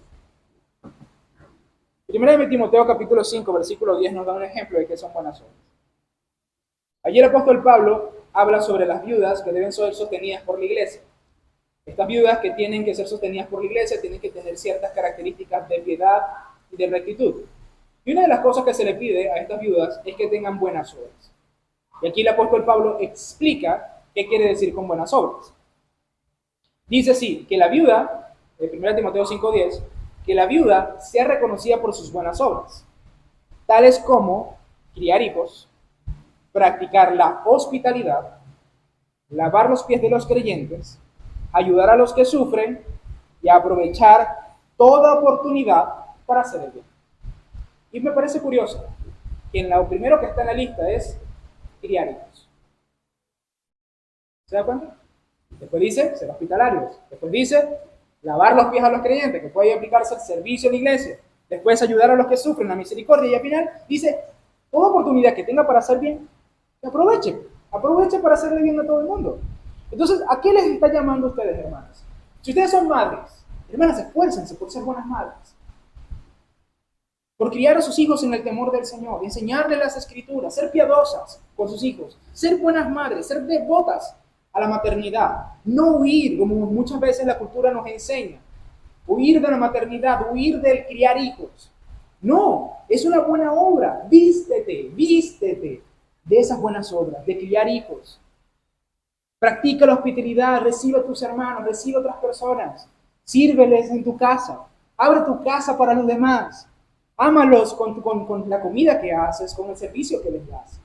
S1: Primero de Timoteo capítulo 5, versículo 10 nos da un ejemplo de qué son buenas obras. Allí el apóstol Pablo habla sobre las viudas que deben ser sostenidas por la iglesia. Estas viudas que tienen que ser sostenidas por la iglesia tienen que tener ciertas características de piedad y de rectitud. Y una de las cosas que se le pide a estas viudas es que tengan buenas obras. Y aquí el apóstol Pablo explica qué quiere decir con buenas obras. Dice así, que la viuda, de 1 Timoteo 5:10, que la viuda sea reconocida por sus buenas obras, tales como criar hijos, practicar la hospitalidad, lavar los pies de los creyentes, ayudar a los que sufren y aprovechar toda oportunidad para hacer el bien. Y me parece curioso que lo primero que está en la lista es criar hijos. ¿Se da cuenta? Después dice ser hospitalarios. Después dice lavar los pies a los creyentes, que puede aplicarse al servicio en la iglesia. Después ayudar a los que sufren, la misericordia. Y al final dice, toda oportunidad que tenga para hacer bien, que aproveche. Aproveche para hacerle bien a todo el mundo. Entonces, ¿a qué les está llamando a ustedes, hermanas? Si ustedes son madres, hermanas, esfuércense por ser buenas madres. Por criar a sus hijos en el temor del Señor, enseñarles las escrituras, ser piadosas con sus hijos, ser buenas madres, ser devotas a la maternidad, no huir, como muchas veces la cultura nos enseña, huir de la maternidad, huir del criar hijos. No, es una buena obra, vístete de esas buenas obras, de criar hijos. Practica la hospitalidad, recibe a tus hermanos, recibe a otras personas, sírveles en tu casa, abre tu casa para los demás, ámalos con la comida que haces, con el servicio que les das.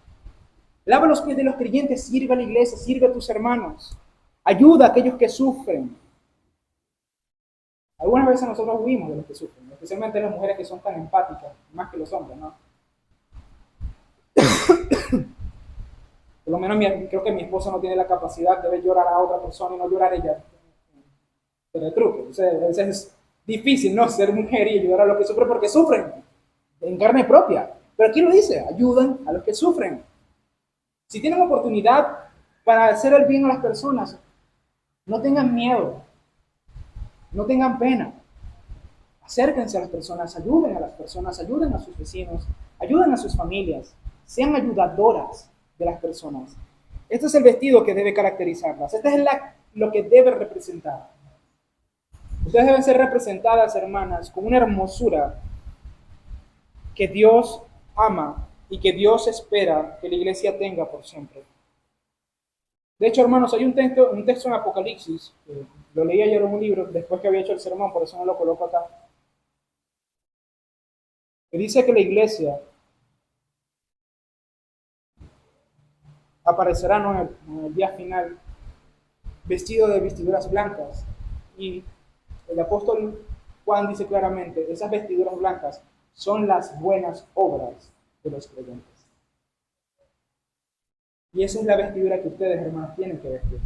S1: Lava los pies de los creyentes, sirve a la iglesia, sirve a tus hermanos, ayuda a aquellos que sufren. Algunas veces nosotros huimos de los que sufren, especialmente las mujeres que son tan empáticas, más que los hombres, ¿no? Por lo menos creo que mi esposa no tiene la capacidad de ver llorar a otra persona y no llorar ella. Pero el truco. A veces es difícil, ¿no? Ser mujer y ayudar a los que sufren porque sufren en carne propia. Pero aquí lo dice, ayudan a los que sufren. Si tienen oportunidad para hacer el bien a las personas, no tengan miedo, no tengan pena. Acérquense a las personas, ayuden a las personas, ayuden a sus vecinos, ayuden a sus familias, sean ayudadoras de las personas. Este es el vestido que debe caracterizarlas. Este es lo que debe representar. Ustedes deben ser representadas, hermanas, con una hermosura que Dios ama y que Dios espera que la iglesia tenga por siempre. De hecho, hermanos, hay un texto en Apocalipsis, lo leí ayer en un libro, después que había hecho el sermón, por eso no lo coloco acá, que dice que la iglesia aparecerá, ¿no?, en el día final, vestido de vestiduras blancas. Y el apóstol Juan dice claramente, esas vestiduras blancas son las buenas obras de los creyentes. Y esa es la vestidura que ustedes, hermanos, tienen que vestir.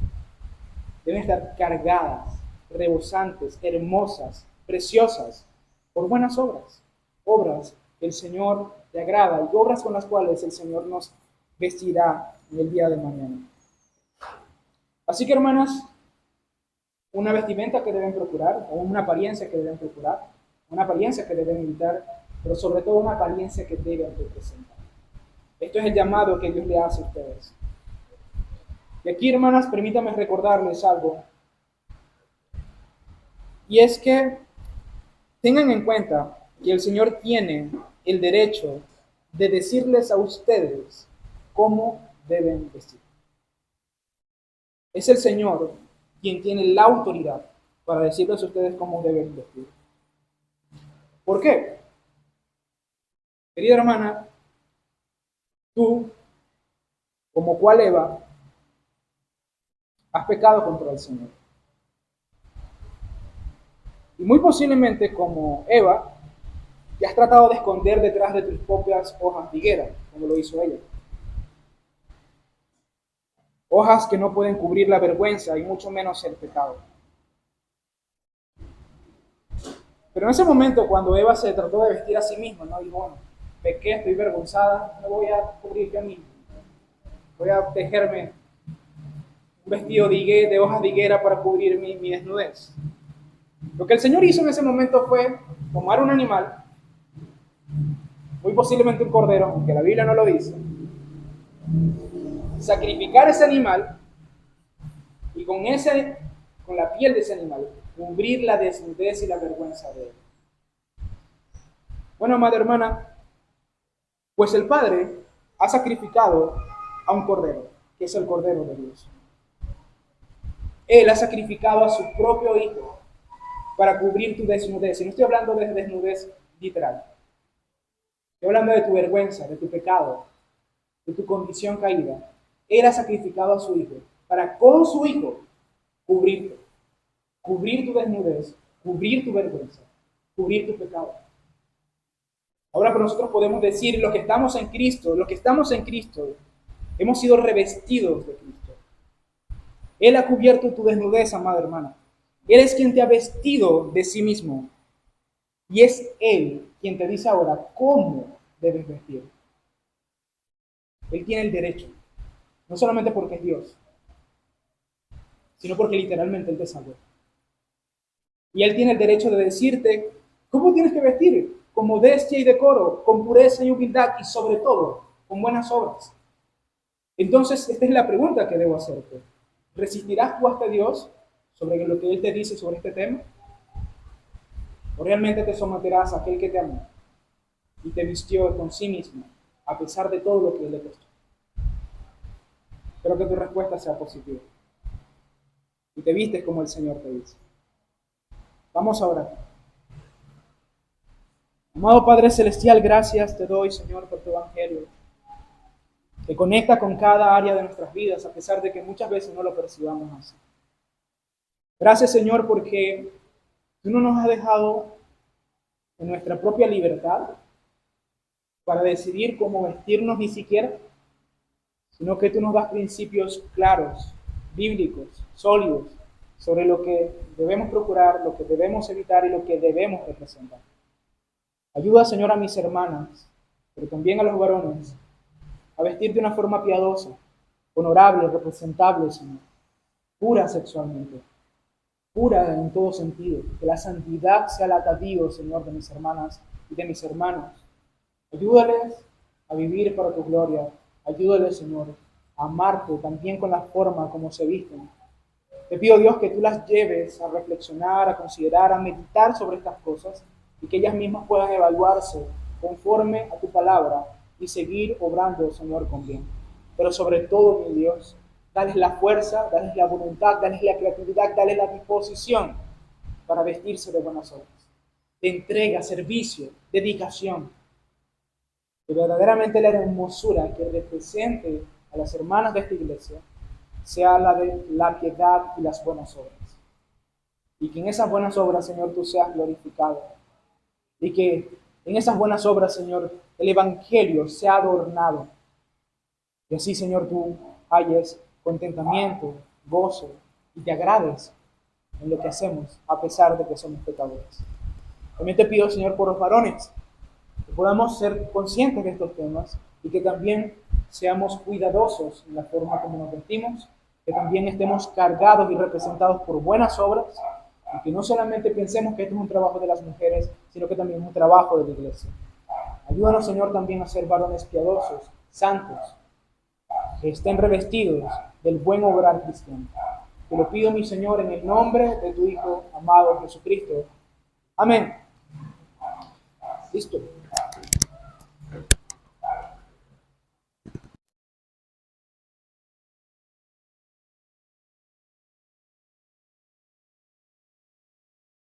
S1: deben estar cargadas, rebosantes, hermosas, preciosas, por buenas obras, obras que el Señor le agrada y obras con las cuales el Señor nos vestirá en el día de mañana. Así que, hermanas, una vestimenta que deben procurar, o una apariencia que deben procurar, una apariencia que deben evitar, pero sobre todo una apariencia que deben representar. Esto es el llamado que Dios le hace a ustedes. Y aquí, hermanas, permítanme recordarles algo. Y es que tengan en cuenta que el Señor tiene el derecho de decirles a ustedes cómo deben vestir. Es el Señor quien tiene la autoridad para decirles a ustedes cómo deben vestir. ¿Por qué? Querida hermana, tú, como cual Eva, has pecado contra el Señor. Y muy posiblemente, como Eva, te has tratado de esconder detrás de tus propias hojas de higuera, como lo hizo ella. Hojas que no pueden cubrir la vergüenza y mucho menos el pecado. Pero en ese momento, cuando Eva se trató de vestir a sí misma, ¿no? Dijo, bueno, pequé, estoy vergonzada, me voy a cubrir yo misma. Voy a tejerme un vestido de hojas de higuera para cubrir mi desnudez. Lo que el Señor hizo en ese momento fue tomar un animal, muy posiblemente un cordero, aunque la Biblia no lo dice, sacrificar ese animal y con la piel de ese animal cubrir la desnudez y la vergüenza de él. Bueno, amada hermana, pues el Padre ha sacrificado a un cordero, que es el Cordero de Dios. Él ha sacrificado a su propio Hijo para cubrir tu desnudez. Y no estoy hablando de desnudez literal. Estoy hablando de tu vergüenza, de tu pecado, de tu condición caída. Él ha sacrificado a su Hijo para con su Hijo cubrirte, cubrir tu desnudez, cubrir tu vergüenza, cubrir tu pecado. Ahora, pero nosotros podemos decir, los que estamos en Cristo, hemos sido revestidos de Cristo. Él ha cubierto tu desnudez, amada hermana. Él es quien te ha vestido de sí mismo. Y es Él quien te dice ahora cómo debes vestir. Él tiene el derecho, no solamente porque es Dios, sino porque literalmente Él te salvó. Y Él tiene el derecho de decirte cómo tienes que vestir, con modestia y decoro, con pureza y humildad y sobre todo, con buenas obras. Entonces, esta es la pregunta que debo hacerte. ¿Resistirás tú hasta Dios sobre lo que Él te dice sobre este tema? ¿O realmente te someterás a aquel que te amó y te vistió con sí mismo, a pesar de todo lo que Él le costó? Espero que tu respuesta sea positiva. Y te vistes como el Señor te dice. Vamos a orar. Amado Padre Celestial, gracias te doy, Señor, por tu Evangelio, que conecta con cada área de nuestras vidas, a pesar de que muchas veces no lo percibamos así. Gracias, Señor, porque tú no nos has dejado en nuestra propia libertad para decidir cómo vestirnos ni siquiera, sino que tú nos das principios claros, bíblicos, sólidos, sobre lo que debemos procurar, lo que debemos evitar y lo que debemos representar. Ayuda, Señor, a mis hermanas, pero también a los varones, a vestir de una forma piadosa, honorable, representable, Señor, pura sexualmente, pura en todo sentido. Que la santidad sea el atavío, Señor, de mis hermanas y de mis hermanos. Ayúdales a vivir para tu gloria. Ayúdales, Señor, a amarte también con la forma como se visten. Te pido, Dios, que tú las lleves a reflexionar, a considerar, a meditar sobre estas cosas y que ellas mismas puedan evaluarse conforme a tu palabra y seguir obrando, Señor, con bien. Pero sobre todo, mi Dios, dales la fuerza, dales la voluntad, dales la creatividad, dales la disposición para vestirse de buenas obras, de entrega, servicio, dedicación. Que verdaderamente la hermosura que represente a las hermanas de esta iglesia sea la de la piedad y las buenas obras. Y que en esas buenas obras, Señor, tú seas glorificado. Y que en esas buenas obras, Señor, el Evangelio sea adornado. Y así, Señor, tú halles contentamiento, gozo y te agrades en lo que hacemos, a pesar de que somos pecadores. También te pido, Señor, por los varones, que podamos ser conscientes de estos temas y que también seamos cuidadosos en la forma como nos vestimos, que también estemos cargados y representados por buenas obras, y que no solamente pensemos que esto es un trabajo de las mujeres, sino que también es un trabajo de la iglesia. Ayúdanos, Señor, también a ser varones piadosos, santos, que estén revestidos del buen obrar cristiano. Te lo pido, mi Señor, en el nombre de tu Hijo amado Jesucristo. Amén. Listo.